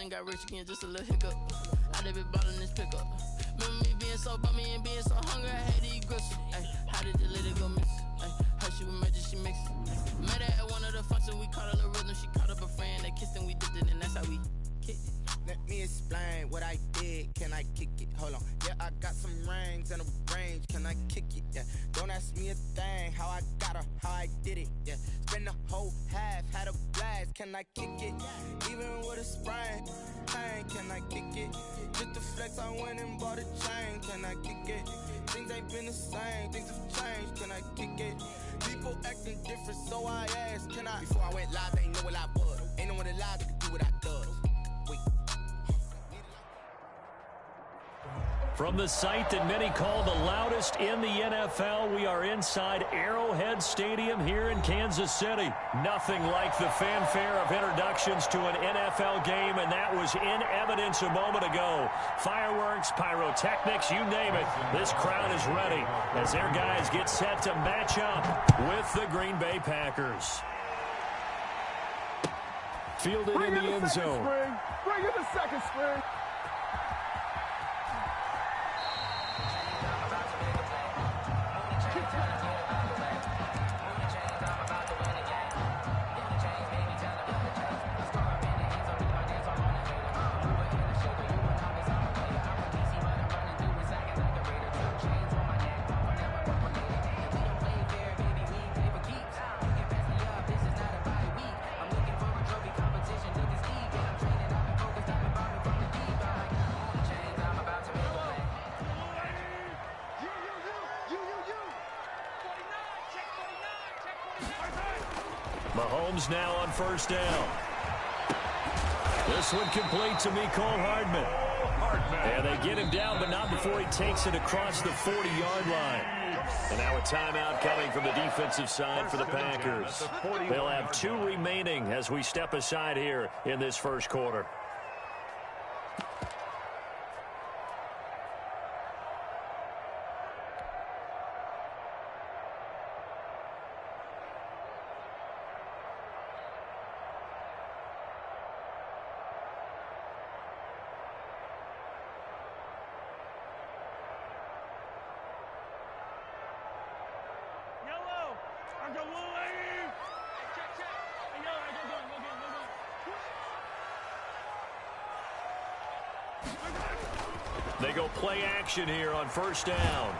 then got rich again, just a little hiccup. I done been ballin' this pickup. Remember me being so bummy and being so hungry, I had to eat gristle. Ay, how did the lady go miss? Ay, her she was magic, she mixed. Met her at one of the functions, we caught her little rhythm. She caught up a friend, they kissed and we dipped it, and that's how we kicked it. Let me explain what I did. Can I kick it? Hold on. Yeah, I got some rings and a range. Can I kick it? Yeah. Don't ask me a thing. How I got her, how I did it. Yeah. Spend the whole half, had a blast. Can I kick it? Even with a sprain, pain. Can I kick it? Just to flex, I went and bought a chain. Can I kick it? Things ain't been the same. Things have changed. Can I kick it? People acting different, so I asked. Can I? Before I went live, they ain't know what I was. Ain't no one alive that could do what I does. From the site that many call the loudest in the NFL, we are inside Arrowhead Stadium here in Kansas City. Nothing like the fanfare of introductions to an NFL game, and that was in evidence a moment ago. Fireworks, pyrotechnics, you name it. This crowd is ready as their guys get set to match up with the Green Bay Packers. Fielded in the end zone. Bring in the second string. Mahomes now on first down. This one complete to Mecole Hardman. And they get him down, but not before he takes it across the 40-yard line. And now a timeout coming from the defensive side for the Packers. They'll have 2 remaining as we step aside here in this first quarter. They go play action here on first down.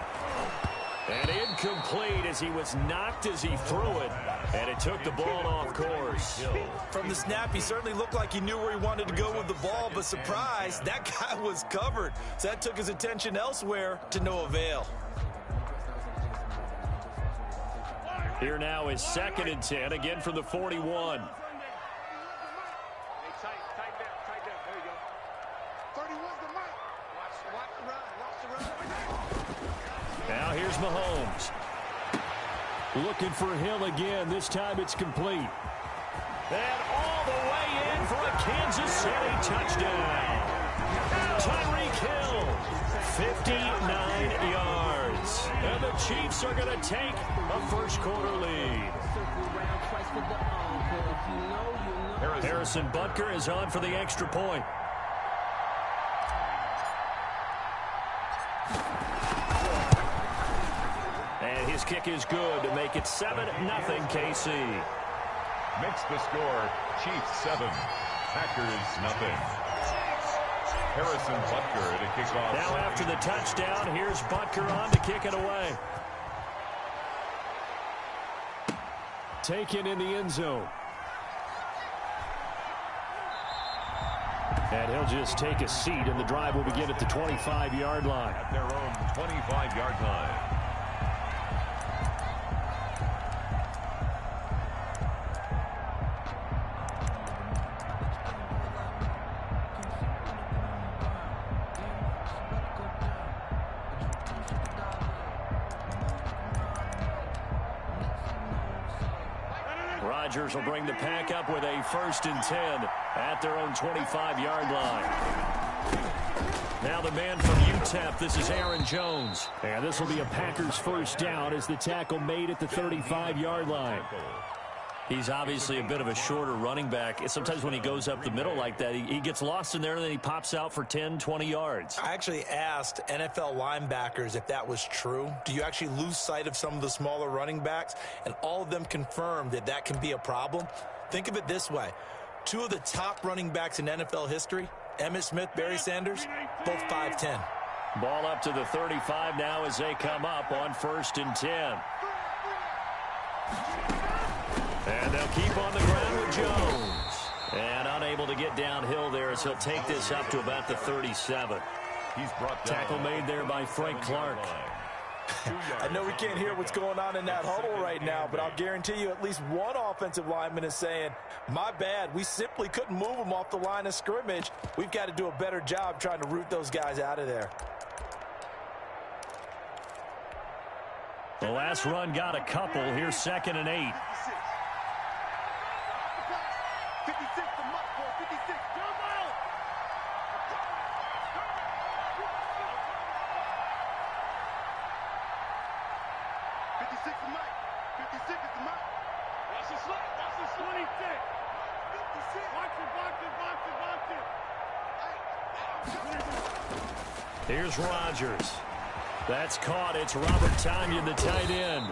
And incomplete as he was knocked as he threw it. And it took the ball off course. From the snap, he certainly looked like he knew where he wanted to go with the ball. But surprise, that guy was covered. So that took his attention elsewhere to no avail. Here now is 2nd and 10, again from the 41. Now here's Mahomes. Looking for Hill again. This time it's complete. And all the way in for a Kansas City touchdown. Tyreek Hill, 59 yards. And the Chiefs are going to take a first quarter lead. Harrison Butker is on for the extra point. And his kick is good to make it 7-0 KC. Makes the score, Chiefs 7, Packers nothing. Harrison Butker to kick off. Now after the touchdown, here's Butker on to kick it away. Taken in the end zone. And he'll just take a seat, and the drive will begin at the 25-yard line. At their own 25-yard line. Rodgers will bring the pack up with a 1st and 10 at their own 25-yard line. Now the man from UTEP, this is Aaron Jones. And this will be a Packers first down as the tackle made at the 35-yard line. He's obviously a bit of a shorter running back. Sometimes when he goes up the middle like that, he gets lost in there, and then he pops out for 10, 20 yards. I actually asked NFL linebackers if that was true. Do you actually lose sight of some of the smaller running backs? And all of them confirmed that that can be a problem. Think of it this way. 2 of the top running backs in NFL history, Emmitt Smith, Barry Sanders, both 5'10". Ball up to the 35 now as they come up on 1st and 10. And they'll keep on the ground with Jones. And unable to get downhill there as he'll take this up to about the 37. He's brought down. Tackle made there by Frank Clark. I know we can't hear what's going on in that huddle right now, but I'll guarantee you at least one offensive lineman is saying, my bad, we simply couldn't move them off the line of scrimmage. We've got to do a better job trying to root those guys out of there. The last run got a couple. Here's 2nd and 8. 56 to Muck, 56. Jump out! 56 to Mike. 56 is the Mike. Watch the slot. Watch the 26. 56. Box it, box it, box it, box it. Here's Rodgers. That's caught. It's Robert Tonyan, the tight end.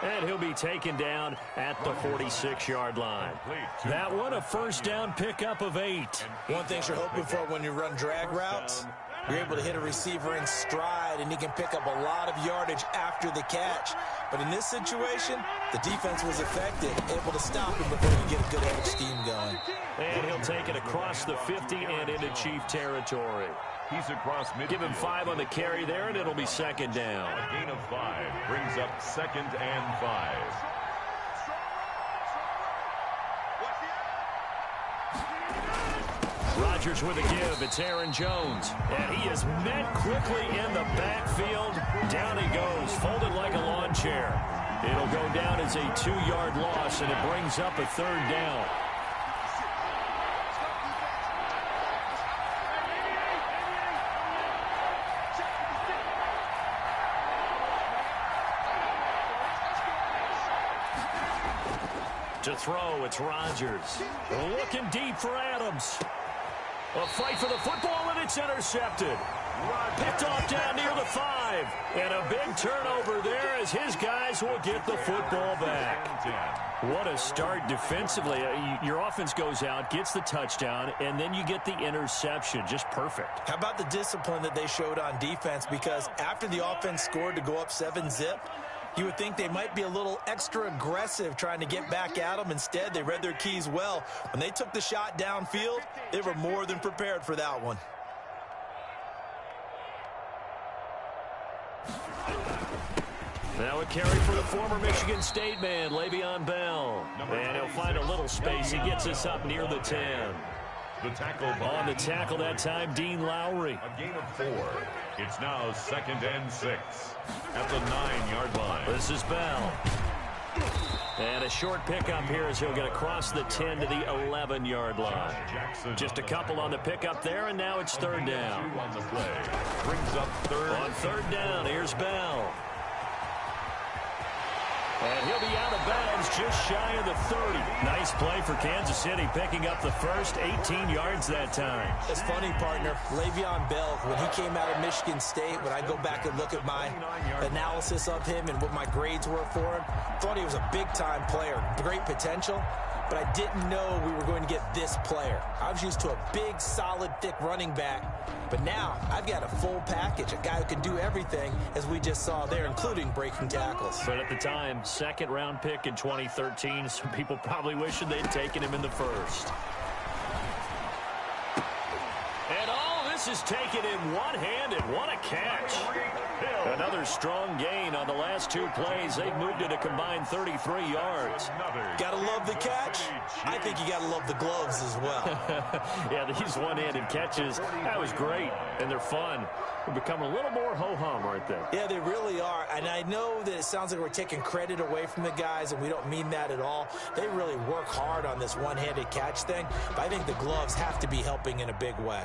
And he'll be taken down at the 46-yard line. That one, a first down pickup of 8. One thing you're hoping for when you run drag routes, you're able to hit a receiver in stride, and he can pick up a lot of yardage after the catch. But in this situation, the defense was effective, able to stop him before you get a good edge scheme going. And he'll take it across the 50 and into Chief territory. He's across midfield. Give him 5 on the carry there, and it'll be 2nd down. A gain of 5 brings up 2nd and 5. Rodgers with a give. It's Aaron Jones. And he is met quickly in the backfield. Down he goes, folded like a lawn chair. It'll go down as a 2-yard loss, and it brings up a 3rd down. To throw, it's Rodgers. Looking deep for Adams. A fight for the football, and it's intercepted. Picked off down near the 5. And a big turnover there as his guys will get the football back. What a start defensively. Your offense goes out, gets the touchdown, and then you get the interception. Just perfect. How about the discipline that they showed on defense? Because after the offense scored to go up 7-zip, you would think they might be a little extra aggressive trying to get back at them. Instead, they read their keys well. When they took the shot downfield, they were more than prepared for that one. Now a carry for the former Michigan State man, Le'Veon Bell. And he'll find a little space. He gets us up near the 10. The tackle on the tackle that time, Dean Lowry. A gain of 4. It's now 2nd and 6 at the 9-yard line. This is Bell. And a short pickup here as he'll get across the 10 to the 11-yard line. Just a couple on the pickup there, and now it's 3rd down. On the play. Brings up 3rd. On 3rd down, here's Bell. And he'll be out of bounds just shy of the 30. Nice play for Kansas City, picking up the first 18 yards that time. It's funny, partner. Le'Veon Bell, when he came out of Michigan State, when I go back and look at my analysis of him and what my grades were for him, thought he was a big-time player, great potential, but I didn't know we were going to get this player. I was used to a big, solid, thick running back, but now I've got a full package, a guy who can do everything, as we just saw there, including breaking tackles. But at the time, 2nd-round pick in 2013, some people probably wishing they'd taken him in the 1st. And all this is taken in one-handed. What a catch. Another strong gain on the last 2 plays. They've moved it a combined 33 yards. Gotta love the catch. I think you gotta love the gloves as well. Yeah, these one-handed catches, that was great, and they're fun. They're becoming a little more ho-hum, aren't they? Yeah, they really are. And I know that it sounds like we're taking credit away from the guys, and we don't mean that at all. They really work hard on this one-handed catch thing, but I think the gloves have to be helping in a big way.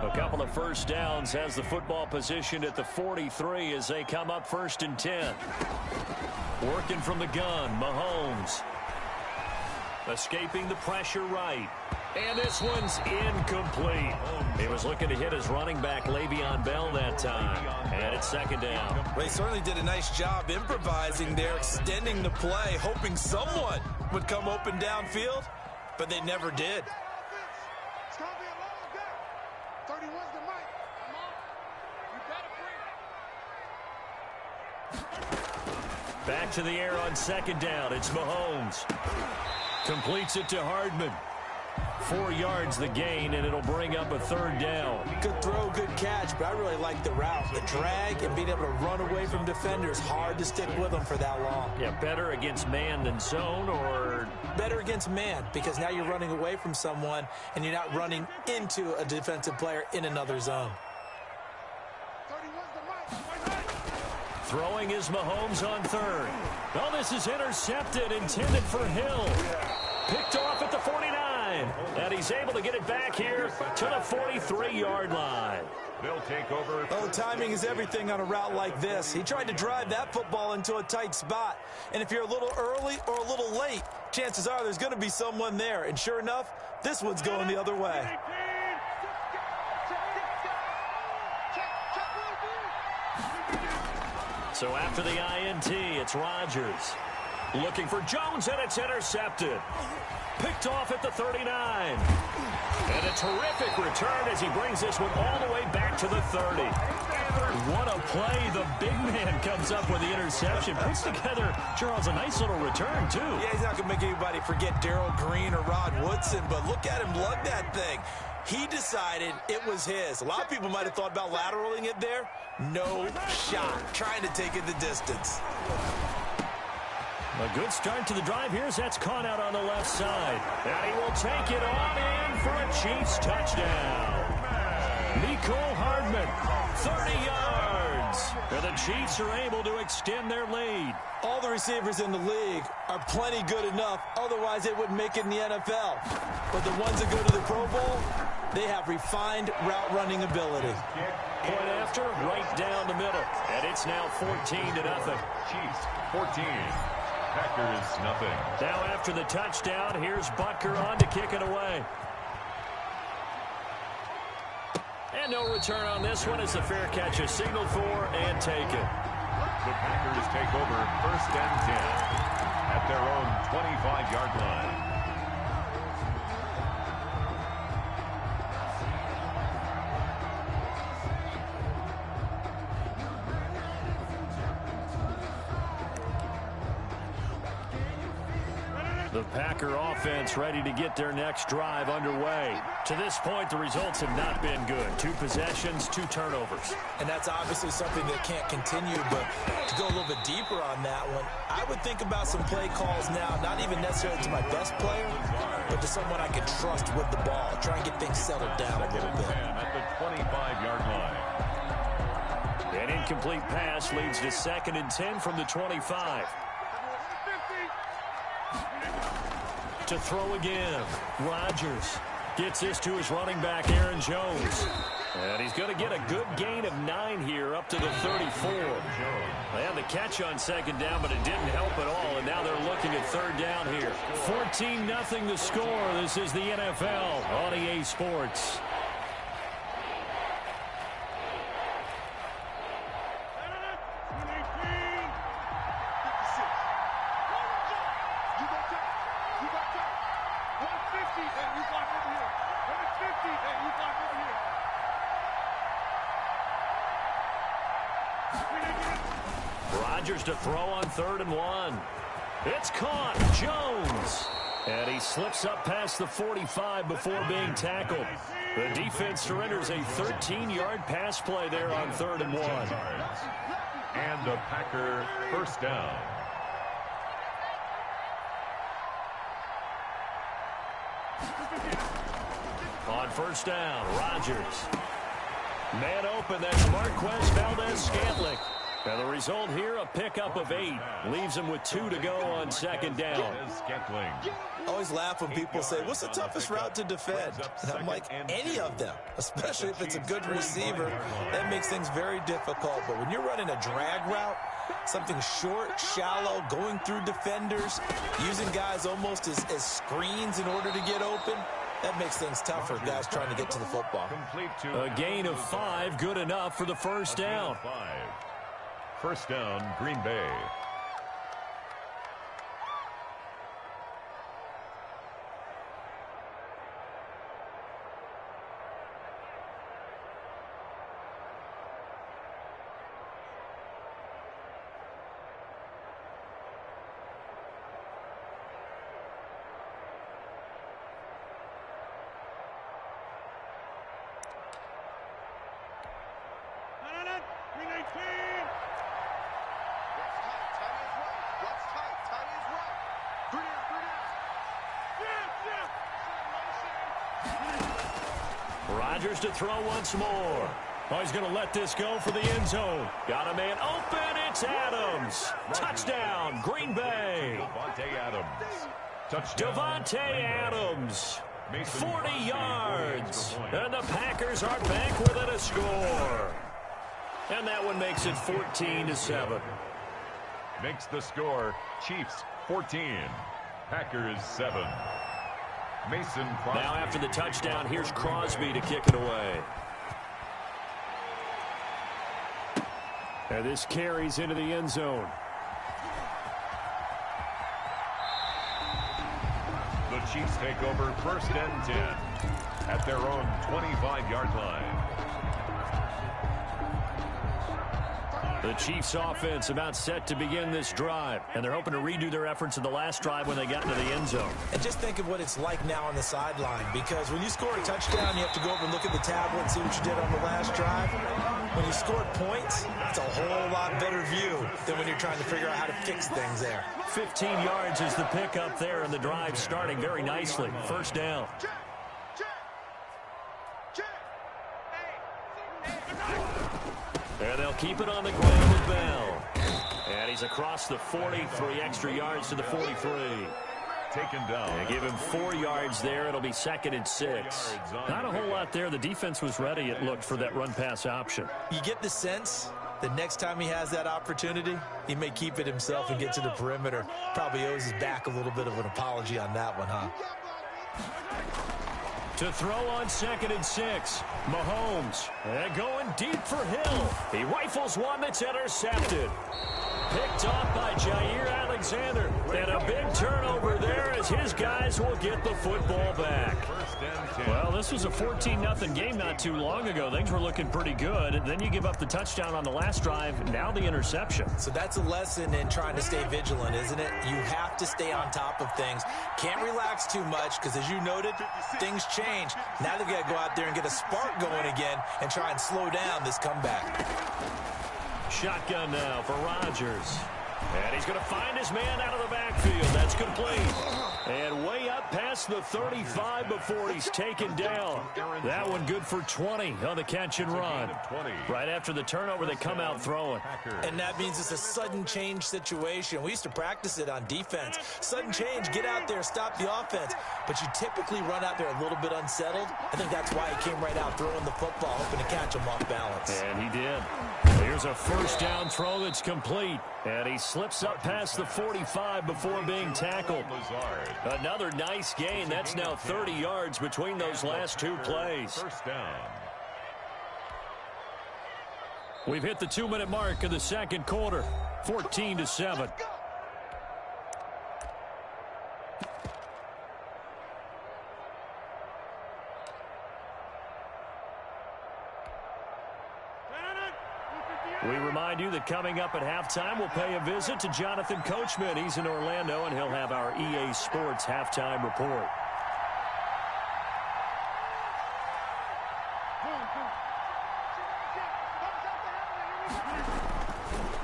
A A couple of first downs has the football positioned at the 43 as they come up 1st and 10. Working from the gun, Mahomes. Escaping the pressure right. And this one's incomplete. He was looking to hit his running back, Le'Veon Bell, that time. And it's 2nd down. Well, he certainly did a nice job improvising there, extending the play, hoping someone would come open downfield, but they never did. It's going to be a long day. 31's the mic. Come on. You better bring it. Back to the air on 2nd down. It's Mahomes. Completes it to Hardman. 4 yards the gain, and it'll bring up a 3rd down. Good throw, good catch, but I really like the route. The drag and being able to run away from defenders, hard to stick with them for that long. Yeah, better against man than zone, or? Better against man, because now you're running away from someone, and you're not running into a defensive player in another zone. 31's the mic. Throwing is Mahomes on 3rd. Oh, this is intercepted, intended for Hill. Picked off at the 49. And he's able to get it back here to the 43-yard line. They'll take over. Oh, timing is everything on a route like this. He tried to drive that football into a tight spot. And if you're a little early or a little late, chances are there's going to be someone there. And sure enough, this one's going the other way. So after the INT, it's Rodgers. Looking for Jones, and it's intercepted. Picked off at the 39. And a terrific return as he brings this one all the way back to the 30. What a play. The big man comes up with the interception. Puts together, Charles, a nice little return, too. Yeah, he's not going to make anybody forget Darrell Green or Rod Woodson, but look at him lug that thing. He decided it was his. A lot of people might have thought about lateraling it there. No shot. Trying to take it the distance. A good start to the drive. Here's that's caught out on the left side. And he will take it on in for a Chiefs touchdown. Mecole Hardman, 30 yards. And the Chiefs are able to extend their lead. All the receivers in the league are plenty good enough. Otherwise, they wouldn't make it in the NFL. But the ones that go to the Pro Bowl, they have refined route running ability. Point after, right down the middle. And it's now 14-0. Chiefs 14. Packers nothing. Now after the touchdown, here's Butker on to kick it away. And no return on this one as the fair catch is signaled for and taken. The Packers take over 1st and 10 at their own 25-yard line. The Packer offense ready to get their next drive underway. To this point, the results have not been good. 2 possessions, 2 turnovers. And that's obviously something that can't continue, but to go a little bit deeper on that one, I would think about some play calls now, not even necessarily to my best player, but to someone I can trust with the ball. Try and get things settled down a little bit. At the 25-yard line. An incomplete pass leads to 2nd and 10 from the 25. To throw again. Rodgers gets this to his running back, Aaron Jones. And he's going to get a good gain of 9 here up to the 34. They had the catch on 2nd down, but it didn't help at all. And now they're looking at 3rd down here. 14-0 the score. This is the NFL on EA Sports. Rodgers to throw on 3rd and 1. It's caught. Jones. And he slips up past the 45 before being tackled. The defense surrenders a 13-yard pass play there on 3rd and 1. And a Packer 1st down. On 1st down, Rodgers. Man open, that's Marquez Valdez-Scantling. And the result here, a pickup of 8. Leaves him with 2 to go on second down. I always laugh when people say, what's the toughest route to defend? And I'm like, any of them, especially if it's a good receiver. That makes things very difficult. But when you're running a drag route, something short, shallow, going through defenders, using guys almost as screens in order to get open, that makes things tough for guys trying to get to the football. A gain of 5, good enough for the first down. First down, Green Bay. Rodgers to throw once more. Oh, he's going to let this go for the end zone. Got a man open. It's Adams. Touchdown, Green Bay. Davante Adams. 40 yards. And the Packers are back within a score. And that one makes it 14-7. Makes the score Chiefs 14, Packers 7. Mason Crosby. Now after the touchdown, here's Crosby to kick it away. And this carries into the end zone. The Chiefs take over first and 10 at their own 25-yard line. The Chiefs offense about set to begin this drive, and they're hoping to redo their efforts in the last drive when they got into the end zone. And just think of what it's like now on the sideline, because when you score a touchdown, you have to go over and look at the tablet and see what you did on the last drive. When you scored points, it's a whole lot better view than when you're trying to figure out how to fix things there. 15 yards is the pickup there, and the drive starting very nicely. First down. And they'll keep it on the ground with Bell. And he's across the 40, 3 extra yards to the 43. Taken down. And give him 4 yards there. It'll be 2nd and 6. Not a whole lot there. The defense was ready, it looked, for that run-pass option. You get the sense that next time he has that opportunity, he may keep it himself and get to the perimeter. Probably owes his back a little bit of an apology on that one, huh? To throw on 2nd and 6. Mahomes. And going deep for Hill. He rifles one that's intercepted. Picked off by Jair Alexander. And a big turnover there as his guys will get the football back. Well, this was a 14-0 game not too long ago. Things were looking pretty good. Then you give up the touchdown on the last drive. Now the interception. So that's a lesson in trying to stay vigilant, isn't it? You have to stay on top of things. Can't relax too much because, as you noted, things change. Now they've got to go out there and get a spark going again and try and slow down this comeback. Shotgun now for Rodgers. And he's going to find his man out of the backfield. That's complete. And way up past the 35 before he's taken down. That one good for 20 on the catch and run. Right after the turnover, they come out throwing. And that means it's a sudden change situation. We used to practice it on defense. Sudden change, get out there, stop the offense. But you typically run out there a little bit unsettled. I think that's why he came right out throwing the football, hoping to catch him off balance. And he did. Here's a first down throw that's complete. And he slips up past the 45 before being tackled. Another nice gain. That's now 30 yards between those last 2 plays. First down. We've hit the 2-minute mark of the second quarter. 14-7. We remind you that coming up at halftime, we'll pay a visit to Jonathan Coachman. He's in Orlando, and he'll have our EA Sports halftime report.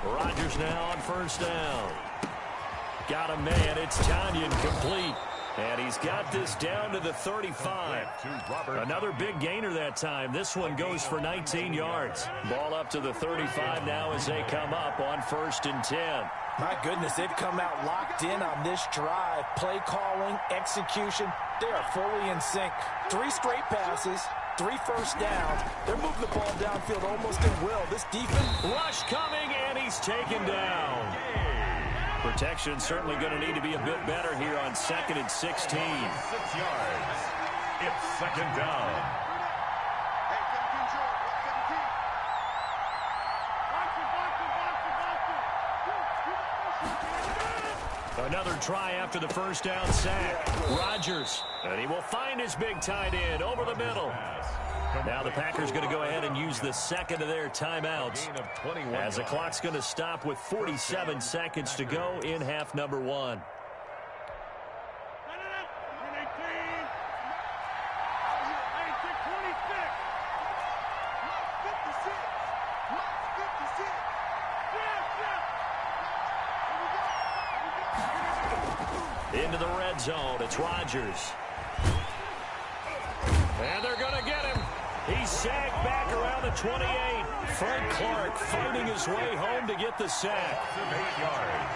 Rodgers now on first down. Got a man. It's Tanyan complete. And he's got this down to the 35. Another big gainer that time. This one goes for 19 yards. Ball up to the 35 now as they come up on 1st and 10. My goodness, they've come out locked in on this drive. Play calling, execution, they are fully in sync. 3 straight passes, 3 first downs. They're moving the ball downfield almost at will. This defense. Rush coming, and he's taken down. Protection certainly going to need to be a bit better here on 2nd and 16. 6 yards. It's 2nd down. Another try after the first down sack. Rodgers, and he will find his big tight end over the middle. Now the Packers going to go ahead and use the second of their timeouts as the clock's going to stop with 47 seconds to go in half number 1. Into the red zone, it's Rodgers. And they're going to get him. He's sacked back around the 28. Frank Clark fighting his way home to get the sack. 8 yards.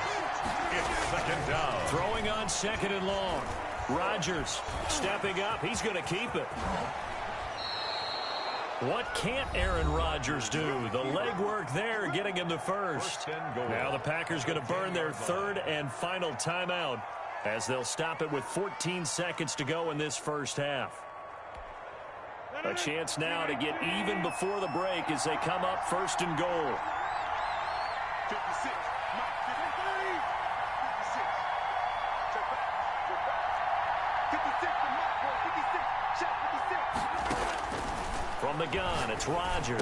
It's 2nd down. Throwing on 2nd and long. Rodgers stepping up. He's going to keep it. What can't Aaron Rodgers do? The legwork there getting him the first. Now the Packers going to burn their 3rd and final timeout as they'll stop it with 14 seconds to go in this first half. A chance now to get even before the break as they come up 1st and goal. 56. From the gun, it's Rodgers.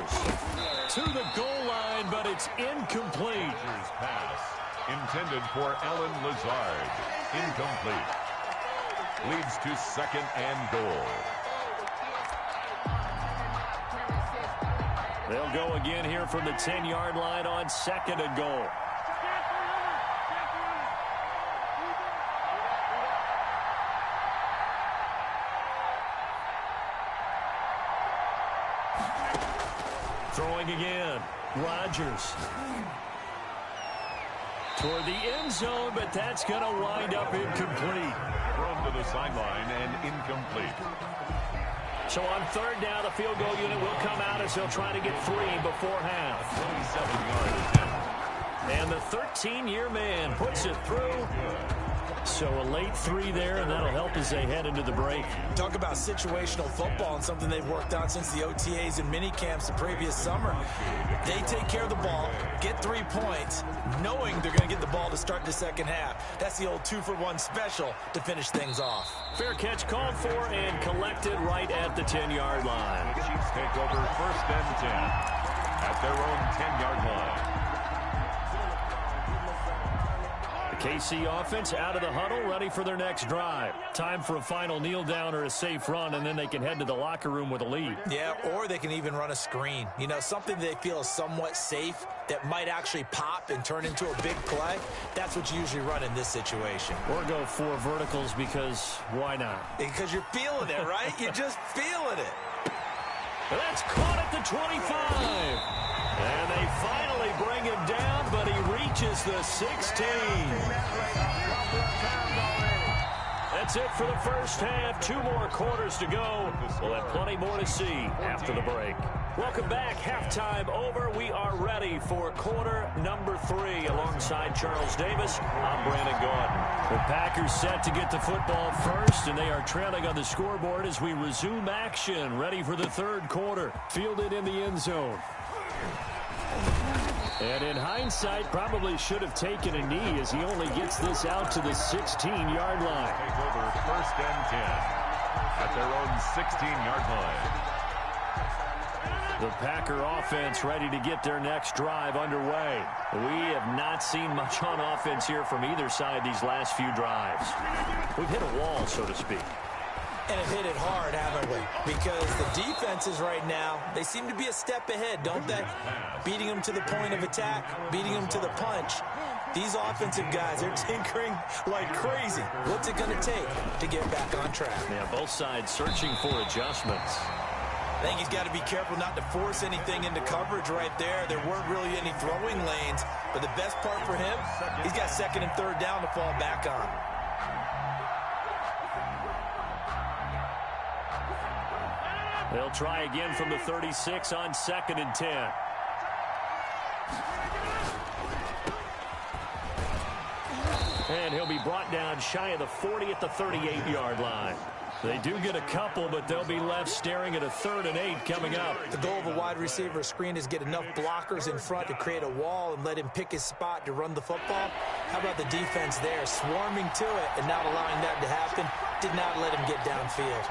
To the goal line, but it's incomplete. Pass intended for Alan Lazard. Incomplete. Leads to 2nd and goal. They'll go again here from the 10-yard line on 2nd and goal. Throwing again. Rodgers. Toward the end zone, but that's going to wind up incomplete. Thrown to the sideline and incomplete. So on 3rd down, the field goal unit will come out as they'll try to get 3 before half. 27 yards. And the 13-year man puts it through. So a late 3 there, and that'll help as they head into the break. Talk about situational football and something they've worked on since the OTAs and mini camps the previous summer. They take care of the ball, get 3 points, knowing they're going to get the ball to start the second half. That's the old 2-for-1 special to finish things off. Fair catch called for and collected right at the 10-yard line. Chiefs take over 1st and 10 at their own 10-yard line. KC offense out of the huddle, ready for their next drive. Time for a final kneel down or a safe run, and then they can head to the locker room with a lead. Yeah, or they can even run a screen. You know, something they feel is somewhat safe that might actually pop and turn into a big play. That's what you usually run in this situation. Or go 4 verticals because why not? Because you're feeling it, right? You're just feeling it. That's caught at the 25. And they finally bring him down, but he reaches the 16. That's it for the first half. 2 more quarters to go. We'll have plenty more to see after the break. Welcome back. Halftime over. We are ready for quarter number 3. Alongside Charles Davis, I'm Brandon Gordon. The Packers set to get the football first, and they are trailing on the scoreboard as we resume action. Ready for the 3rd quarter. Fielded in the end zone. And in hindsight, probably should have taken a knee as he only gets this out to the 16-yard line. Take over 1st and 10 at their own 16-yard line. The Packer offense ready to get their next drive underway. We have not seen much on offense here from either side these last few drives. We've hit a wall, so to speak. And have hit it hard, haven't we? Because the defenses right now, they seem to be a step ahead, don't they? Beating them to the point of attack, beating them to the punch. These offensive guys, they're tinkering like crazy. What's it going to take to get back on track? Yeah, both sides searching for adjustments. I think he's got to be careful not to force anything into coverage right there. There weren't really any throwing lanes, but the best part for him, he's got second and third down to fall back on. They'll try again from the 36 on 2nd and 10. And he'll be brought down shy of the 40 at the 38-yard line. They do get a couple, but they'll be left staring at a 3rd and 8 coming up. The goal of a wide receiver screen is get enough blockers in front to create a wall and let him pick his spot to run the football. How about the defense there, swarming to it and not allowing that to happen? Did not let him get downfield.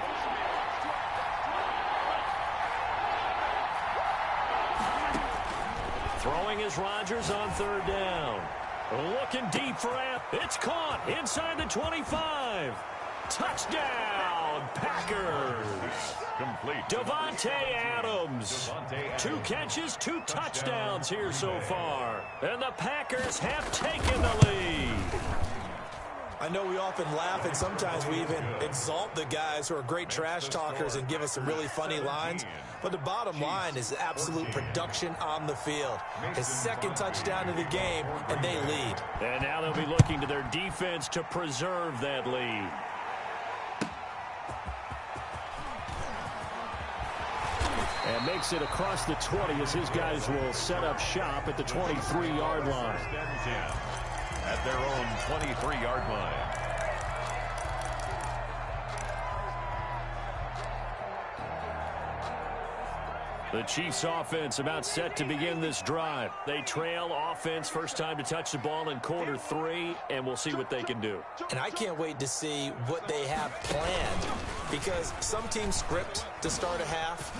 Throwing is Rodgers on 3rd down. Looking deep for App. It's caught inside the 25. Touchdown, Packers. Complete. Davante Adams. 2 catches, 2 touchdowns here so far. And the Packers have taken the lead. I know we often laugh, and sometimes we even exalt the guys who are great trash talkers and give us some really funny lines. But the bottom line is absolute production on the field. His 2nd touchdown of the game, and they lead. And now they'll be looking to their defense to preserve that lead. And makes it across the 20 as his guys will set up shop at the 23-yard line. At their own 23-yard line. The Chiefs offense about set to begin this drive. They trail offense, first time to touch the ball in quarter 3, and we'll see what they can do. And I can't wait to see what they have planned, because some teams script to start a half.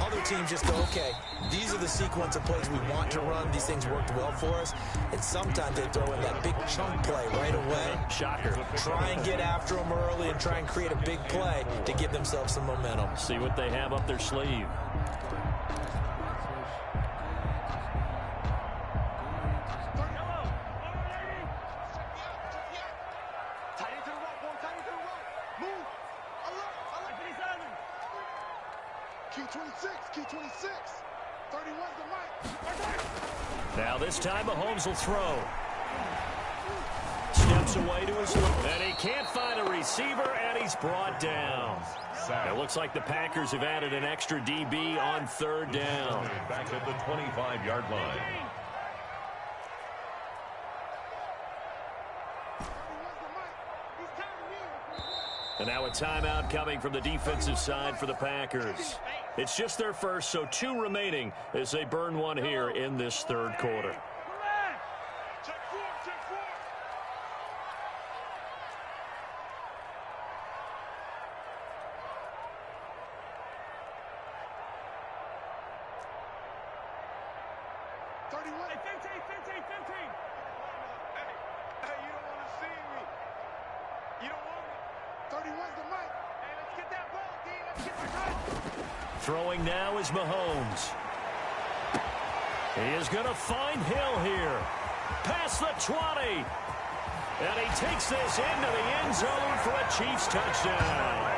Other teams just go, okay, these are the sequence of plays we want to run. These things worked well for us. And sometimes they throw in that big chunk play right away. Shocker. Try and get after them early and try and create a big play to give themselves some momentum. See what they have up their sleeve. Now this time Mahomes will throw. Steps away to his left, and he can't find a receiver, and he's brought down. It looks like the Packers have added an extra DB on 3rd down. Back at the 25-yard line. And now a timeout coming from the defensive side for the Packers. It's just their first, so 2 remaining as they burn one here in this 3rd quarter. Throwing now is Mahomes. He is going to find Hill here. Past the 20. And he takes this into the end zone for a Chiefs touchdown.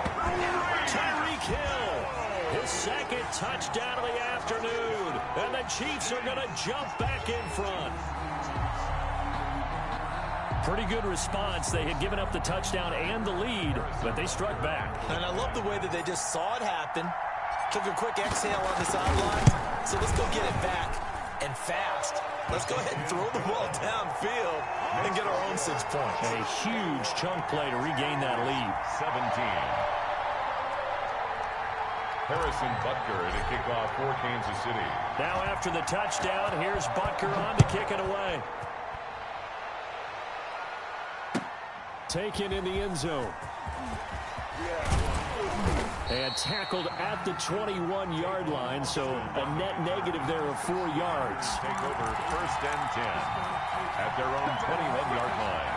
Tyreek Hill, his 2nd touchdown of the afternoon. And the Chiefs are going to jump back in front. Pretty good response. They had given up the touchdown and the lead, but they struck back. And I love the way that they just saw it happen. Took a quick exhale on the sideline. So let's go get it back, and fast. Let's go ahead and throw the ball downfield and get our own 6 points. A huge chunk play to regain that lead. 17. Harrison Butker at a kickoff for Kansas City. Now after the touchdown, here's Butker on to kick it away. Taken in the end zone. And tackled at the 21-yard line, so a net negative there of 4 yards. Take over 1st and 10 at their own 21-yard line.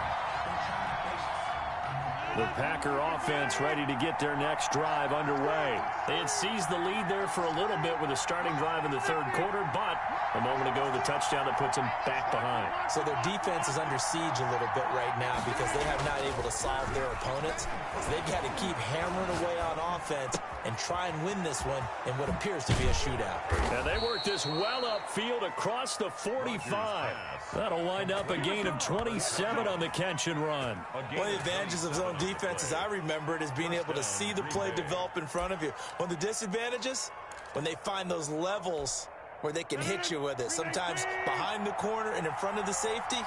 The Packer offense ready to get their next drive underway. They had seized the lead there for a little bit with a starting drive in the third quarter, but a moment ago, the touchdown that puts them back behind. So their defense is under siege a little bit right now because they have not able to solve their opponents. So they've got to keep hammering away on offense and try and win this one in what appears to be a shootout. And they work this well upfield across the 45. That'll wind up a gain of 27 on the catch and run. One of the advantages of zone defense, as I remember it, is being able to see the play develop in front of you. One of the disadvantages, when they find those levels where they can hit you with it. Sometimes behind the corner and in front of the safety,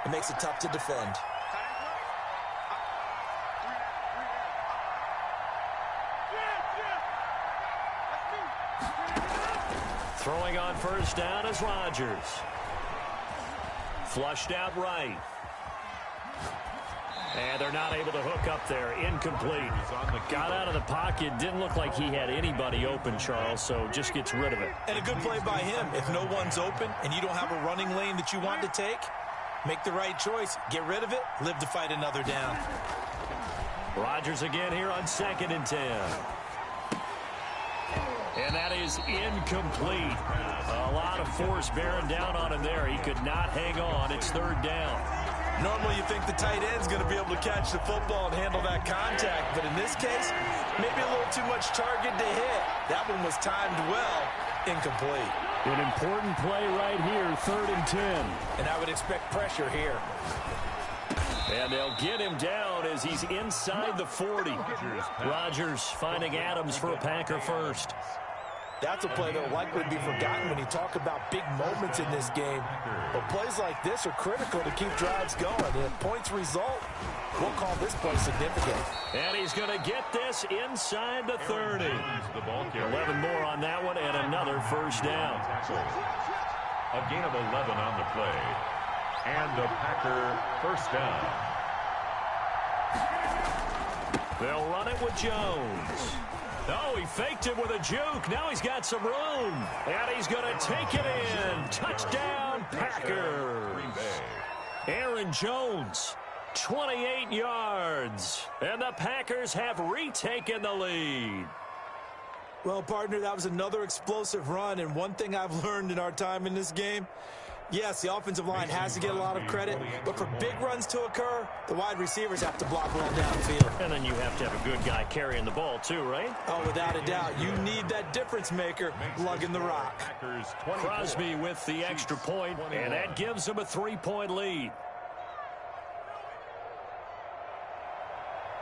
it makes it tough to defend. Throwing on first down is Rodgers. Flushed out right. And they're not able to hook up there. Incomplete. Got out of the pocket. Didn't look like he had anybody open, Charles, so just gets rid of it. And a good play by him. If no one's open and you don't have a running lane that you want to take, make the right choice. Get rid of it. Live to fight another down. Rodgers again here on 2nd and 10. And that is incomplete. A lot of force bearing down on him there. He could not hang on. It's 3rd down. Normally you think the tight end's going to be able to catch the football and handle that contact, but in this case, maybe a little too much target to hit. That one was timed well. Incomplete. An important play right here, 3rd and 10. And I would expect pressure here. And they'll get him down as he's inside the 40. Rodgers finding Adams for a Packer first. That's a play that will likely be forgotten when you talk about big moments in this game. But plays like this are critical to keep drives going. And if points result, we'll call this play significant. And he's going to get this inside the 30. 11 more on that one and another first down. A gain of 11 on the play. And a Packer first down. They'll run it with Jones. Oh, he faked him with a juke. Now he's got some room. And he's going to take it in. Touchdown, Packers. Aaron Jones, 28 yards. And the Packers have retaken the lead. Well, partner, that was another explosive run. And one thing I've learned in our time in this game, yes, the offensive line has to get a lot of credit, but for big runs to occur, the wide receivers have to block well downfield. And then you have to have a good guy carrying the ball too, right? Oh, without a doubt. You need that difference maker lugging the rock. Crosby with the extra point, and that gives them a 3-point lead.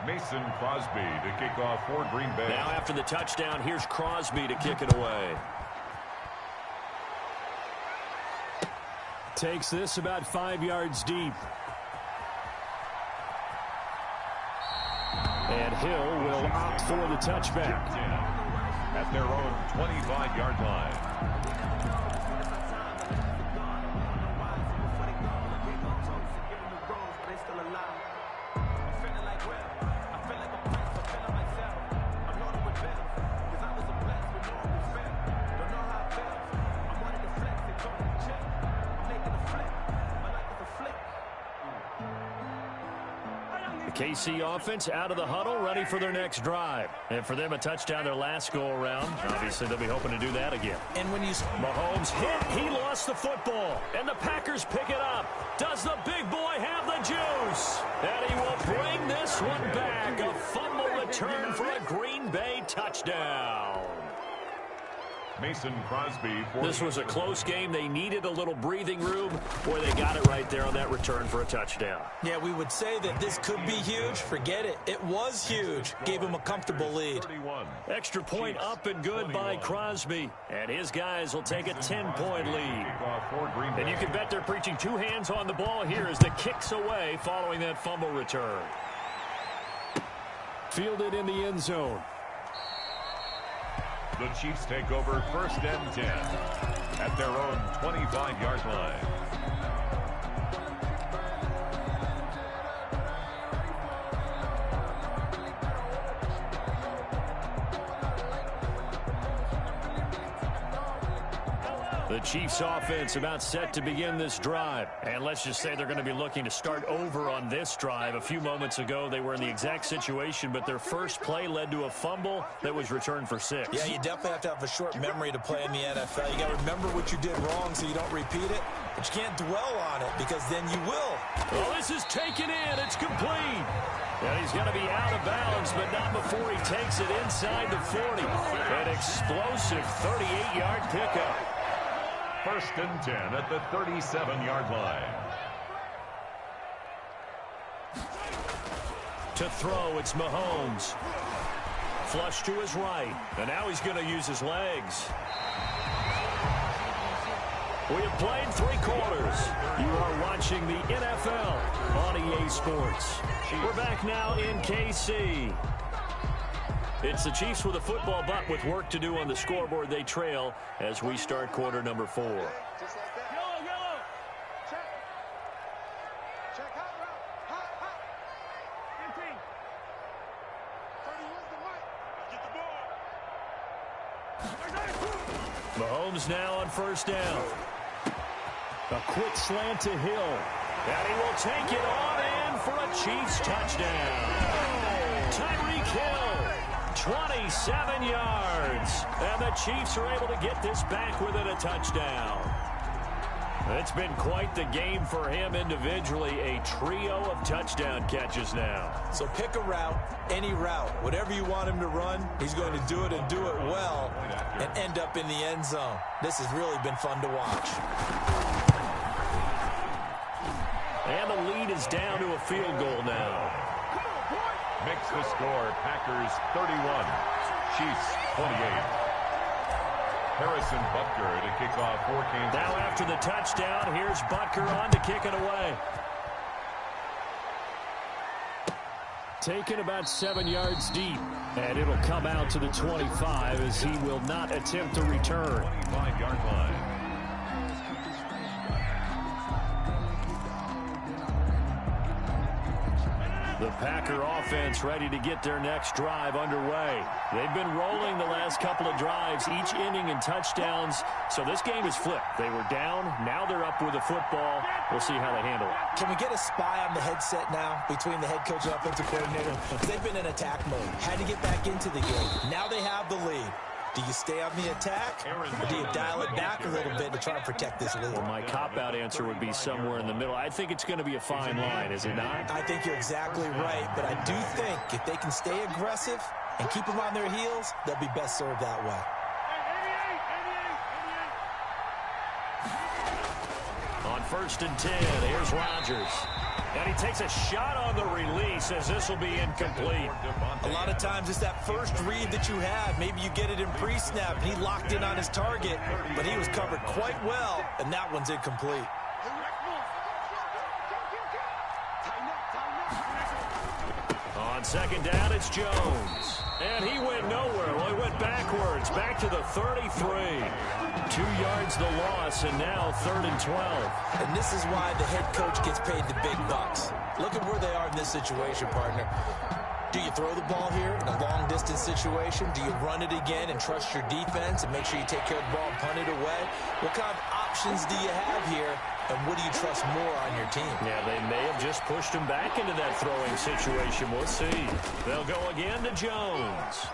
Mason Crosby to kick off for Green Bay. Now after the touchdown, here's Crosby to kick it away. Takes this about 5 yards deep. And Hill will opt for the touchback. At their own 25-yard line. KC offense out of the huddle, ready for their next drive. And for them, a touchdown their last go-around. Obviously, they'll be hoping to do that again. And when you... Mahomes hit, he lost the football. And the Packers pick it up. Does the big boy have the juice? And he will bring this one back. A fumble return for a Green Bay touchdown. Mason Crosby. This was a close game. They needed a little breathing room. Boy, they got it right there on that return for a touchdown. Yeah, we would say that this could be huge. Forget it. It was huge. Gave him a comfortable lead. Extra point up and good by Crosby. And his guys will take a 10-point lead. And you can bet they're preaching two hands on the ball here as the kick's away following that fumble return. Fielded in the end zone. The Chiefs take over 1st and 10 at their own 25-yard line. The Chiefs offense about set to begin this drive. And let's just say they're going to be looking to start over on this drive. A few moments ago, they were in the exact situation, but their first play led to a fumble that was returned for 6. Yeah, you definitely have to have a short memory to play in the NFL. You got to remember what you did wrong so you don't repeat it, but you can't dwell on it because then you will. Oh, this is taken in. It's complete. And he's going to be out of bounds, but not before he takes it inside the 40. An explosive 38-yard pickup. 1st and 10 at the 37-yard line. To throw, it's Mahomes. Flush to his right, and now he's going to use his legs. We have played 3 quarters. You are watching the NFL on EA Sports. We're back now in KC. It's the Chiefs with a football, but with work to do on the scoreboard. They trail as we start quarter number 4. Yellow. Check. Check hot route. Hot. 15. 31's the white. Get the ball. Mahomes now on 1st down. A quick slant to Hill. And he will take it on in for a Chiefs touchdown. Tyreek Hill. 27 yards, and the Chiefs are able to get this back within a touchdown. It's been quite the game for him individually, a trio of touchdown catches now. So pick a route, any route, whatever you want him to run, he's going to do it and do it well and end up in the end zone. This has really been fun to watch. And the lead is down to a field goal now. Makes the score Packers 31, Chiefs 28. Harrison Butker to kick off for Kansas. Now after the touchdown, here's Butker on to kick it away. Taken about 7 yards deep, and it'll come out to the 25 as he will not attempt to return. 25-yard line. The Packer offense ready to get their next drive underway. They've been rolling the last couple of drives, each inning in touchdowns. So this game is flipped. They were down. Now they're up with the football. We'll see how they handle it. Can we get a spy on the headset now between the head coach and offensive coordinator? They've been in attack mode. Had to get back into the game. Now they have the lead. Do you stay on the attack, or do you dial it back a little bit to try and protect this lead? Well, my cop-out answer would be somewhere in the middle. I think it's going to be a fine line, is it not? I think you're exactly right, but I do think if they can stay aggressive and keep them on their heels, they'll be best served that way. 88. On 1st and 10, here's Rodgers. And he takes a shot on the release as this will be incomplete. A lot of times it's that first read that you have. Maybe you get it in pre-snap, and he locked in on his target, but he was covered quite well, and that one's incomplete. On 2nd down, it's Jones. And he went nowhere. Well, he went backwards, back to the 33. 2 yards the loss, and now 3rd and 12. And this is why the head coach gets paid the big bucks. Look at where they are in this situation, partner. Do you throw the ball here in a long-distance situation? Do you run it again and trust your defense and make sure you take care of the ball and punt it away? What kind of options do you have here, and what do you trust more on your team? Yeah, they may have just pushed him back into that throwing situation. We'll see. They'll go again to Jones.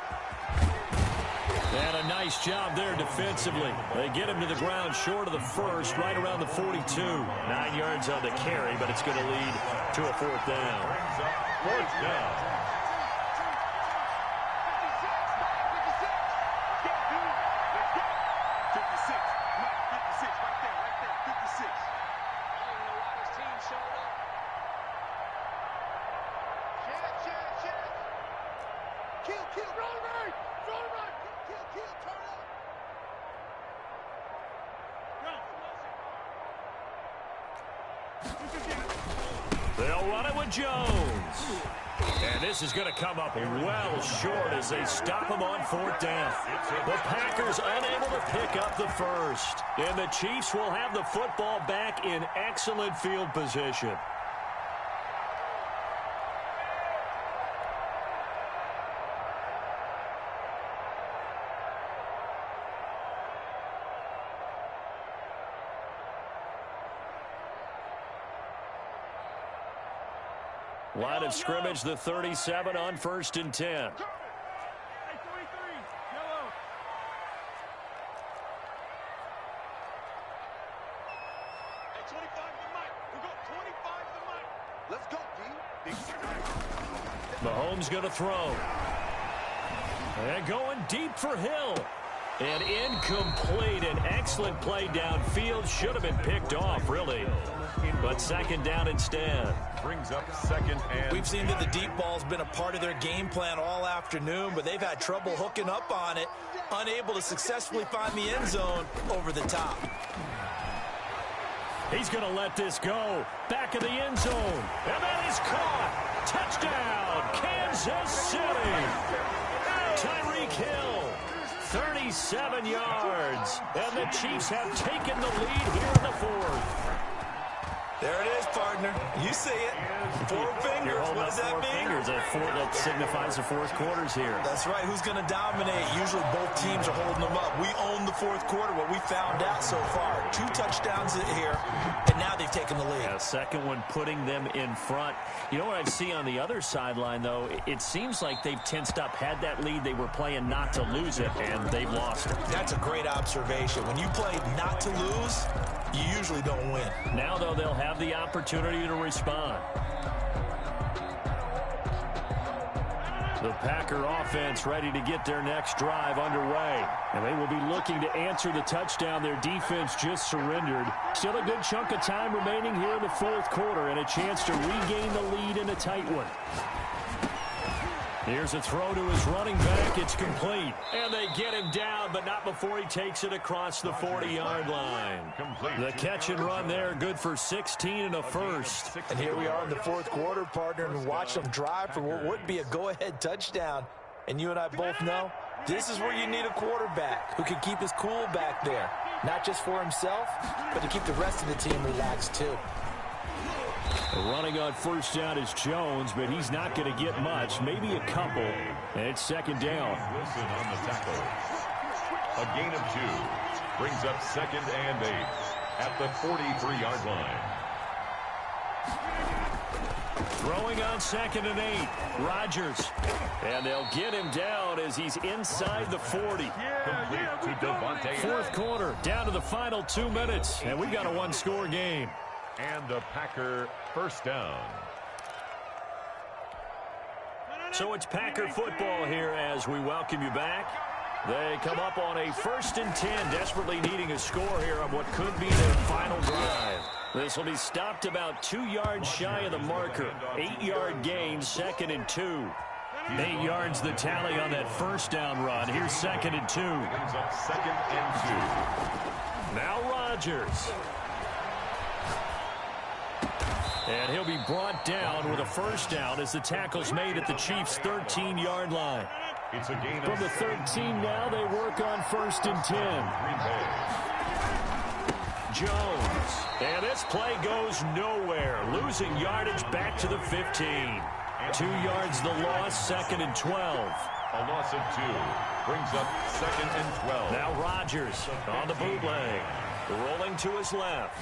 And a nice job there defensively. They get him to the ground short of the first, right around the 42. 9 yards on the carry, but it's going to lead to a 4th down. Brings up 4th down. They'll run it with Jones. And this is going to come up well short as they stop him on 4th down. The Packers unable to pick up the first. And the Chiefs will have the football back in excellent field position. Line of scrimmage, the 37 on 1st and 10. Mahomes going to throw. And going deep for Hill. And incomplete. An excellent play downfield. Should have been picked off, really. But second down instead. Brings up second and... We've seen that the deep ball's been a part of their game plan all afternoon, but they've had trouble hooking up on it, unable to successfully find the end zone over the top. He's going to let this go. Back of the end zone. And that is caught. Touchdown, Kansas City. Tyreek Hill, 37 yards. And the Chiefs have taken the lead here in the fourth. There it is, partner. You see it. 4 fingers. What does that mean? Fingers. That signifies the fourth quarter's here. That's right. Who's going to dominate? Usually both teams are holding them up. We own the fourth quarter, what we found out so far. 2 touchdowns here, and now they've taken the lead. Yeah, second one putting them in front. You know what I see on the other sideline, though? It seems like they've tensed up, had that lead. They were playing not to lose it, and they've lost it. That's a great observation. When you play not to lose, you usually don't win. Now, though, they'll have the opportunity to respond. The Packer offense ready to get their next drive underway. And they will be looking to answer the touchdown. Their defense just surrendered. Still a good chunk of time remaining here in the fourth quarter and a chance to regain the lead in a tight one. Here's a throw to his running back. It's complete. And they get him down, but not before he takes it across the 40-yard line. The catch and run there, good for 16 and a first. And here we are in the fourth quarter, partner, and watch them drive for what would be a go-ahead touchdown. And you and I both know this is where you need a quarterback who can keep his cool back there. Not just for himself, but to keep the rest of the team relaxed, too. Running on first down is Jones, but he's not going to get much, maybe a couple. And it's second down. Wilson on the tackle. A gain of 2. Brings up second and 8 at the 43-yard line. Throwing on second and 8. Rodgers. And they'll get him down as he's inside the 40. Complete to Devontae. Fourth quarter, down to the final 2 minutes. And we've got a one-score game. And the Packer first down. So it's Packer football here as we welcome you back. They come up on a 1st and 10, desperately needing a score here on what could be their final drive. This will be stopped about 2 yards shy of the marker. 8-yard gain, 2nd and 2. 8 yards the tally on that first down run. Here's 2nd and 2. Brings up 2nd and 2. Now Rodgers. And he'll be brought down with a first down as the tackle's made at the Chiefs' 13-yard line. It's a gain From the 13 now, they work on 1st and 10. Jones. And this play goes nowhere. Losing yardage back to the 15. 2 yards the loss, 2nd and 12. A loss of 2. Brings up 2nd and 12. Now Rodgers on the bootleg. Rolling to his left.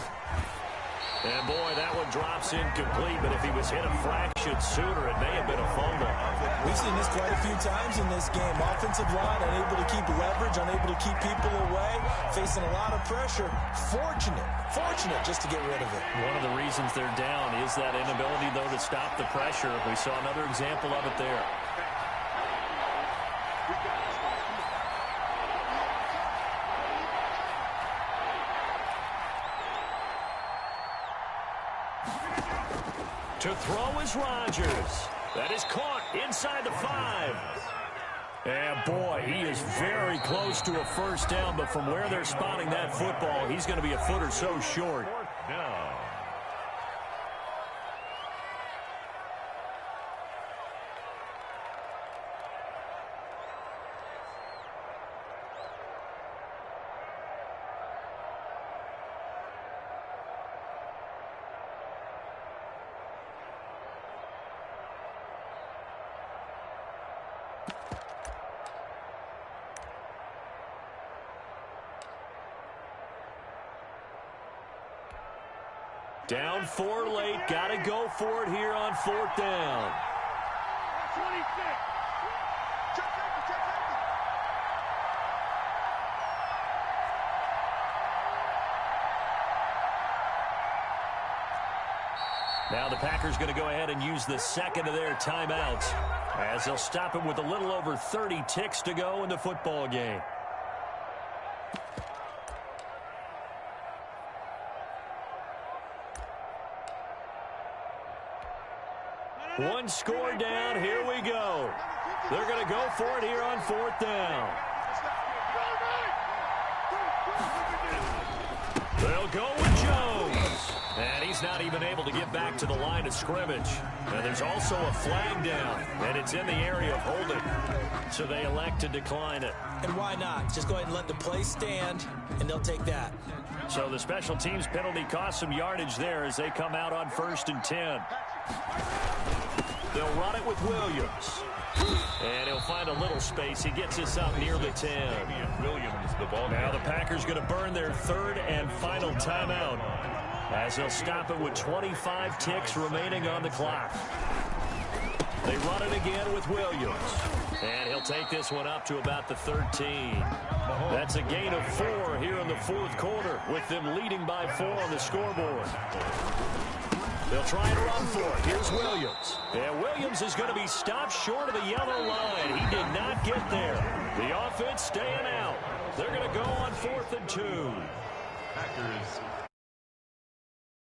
And, boy, that one drops incomplete, but if he was hit a fraction sooner, it may have been a fumble. We've seen this quite a few times in this game. Offensive line unable to keep leverage, unable to keep people away, facing a lot of pressure. Fortunate just to get rid of it. One of the reasons they're down is that inability, though, to stop the pressure. We saw another example of it there. To throw is Rodgers. That is caught inside the 5. And, boy, he is very close to a first down, but from where they're spotting that football, he's going to be a foot or so short. Down. Down 4 late. Got to go for it here on 4th down. 26. Now the Packers going to go ahead and use the second of their timeouts as they'll stop it with a little over 30 ticks to go in the football game. One score down. Here we go. They're going to go for it here on 4th down. They'll go with Jones. And he's not even able to get back to the line of scrimmage. And there's also a flag down, and it's in the area of holding. So they elect to decline it. And why not? Just go ahead and let the play stand, and they'll take that. So the special teams penalty cost some yardage there as they come out on 1st and 10. They'll run it with Williams. And he'll find a little space. He gets us up near the 10. Williams, the ball. Now the Packers going to burn their 3rd and final timeout as they'll stop it with 25 ticks remaining on the clock. They run it again with Williams. And he'll take this one up to about the 13. That's a gain of 4 here in the 4th quarter with them leading by 4 on the scoreboard. They'll try and run for it. Here's Williams. And Williams is going to be stopped short of the yellow line. He did not get there. The offense staying out. They're going to go on 4th and 2. Packers